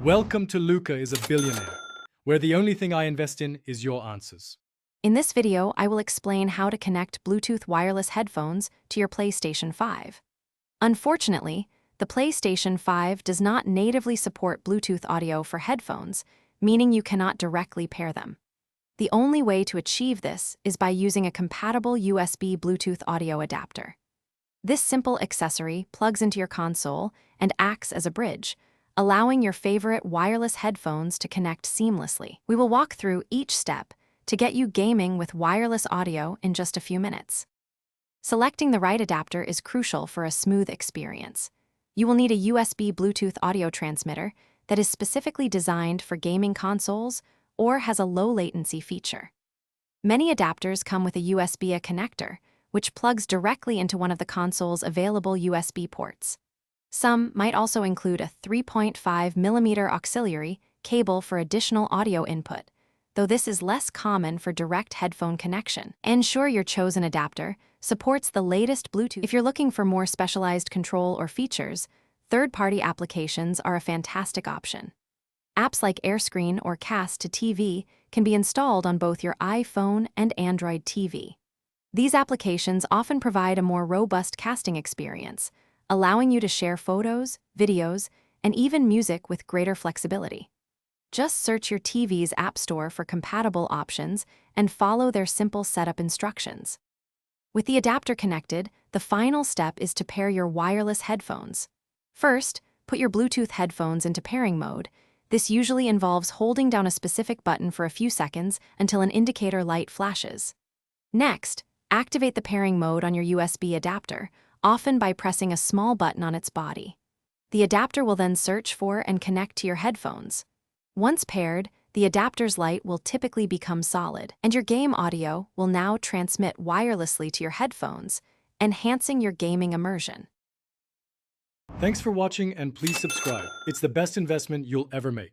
Welcome to Luca is a Billionaire, where the only thing I invest in is your answers. In this video, I will explain how to connect Bluetooth wireless headphones to your PlayStation 5. Unfortunately, the PlayStation 5 does not natively support Bluetooth audio for headphones, meaning you cannot directly pair them. The only way to achieve this is by using a compatible USB Bluetooth audio adapter. This simple accessory plugs into your console and acts as a bridge, allowing your favorite wireless headphones to connect seamlessly. We will walk through each step to get you gaming with wireless audio in just a few minutes. Selecting the right adapter is crucial for a smooth experience. You will need a USB Bluetooth audio transmitter that is specifically designed for gaming consoles or has a low latency feature. Many adapters come with a USB-A connector, which plugs directly into one of the console's available USB ports. Some might also include a 3.5mm auxiliary cable for additional audio input, though this is less common for direct headphone connection. Ensure your chosen adapter supports the latest Bluetooth. If you're looking for more specialized control or features, third-party applications are a fantastic option. Apps like AirScreen or Cast to TV can be installed on both your iPhone and Android TV. These applications often provide a more robust casting experience, allowing you to share photos, videos, and even music with greater flexibility. Just search your TV's App Store for compatible options and follow their simple setup instructions. With the adapter connected, the final step is to pair your wireless headphones. First, put your Bluetooth headphones into pairing mode. This usually involves holding down a specific button for a few seconds until an indicator light flashes. Next, activate the pairing mode on your USB adapter, often by pressing a small button on its body. The adapter will then search for and connect to your headphones. Once paired, the adapter's light will typically become solid, and your game audio will now transmit wirelessly to your headphones, enhancing your gaming immersion. Thanks for watching and please subscribe. It's the best investment you'll ever make.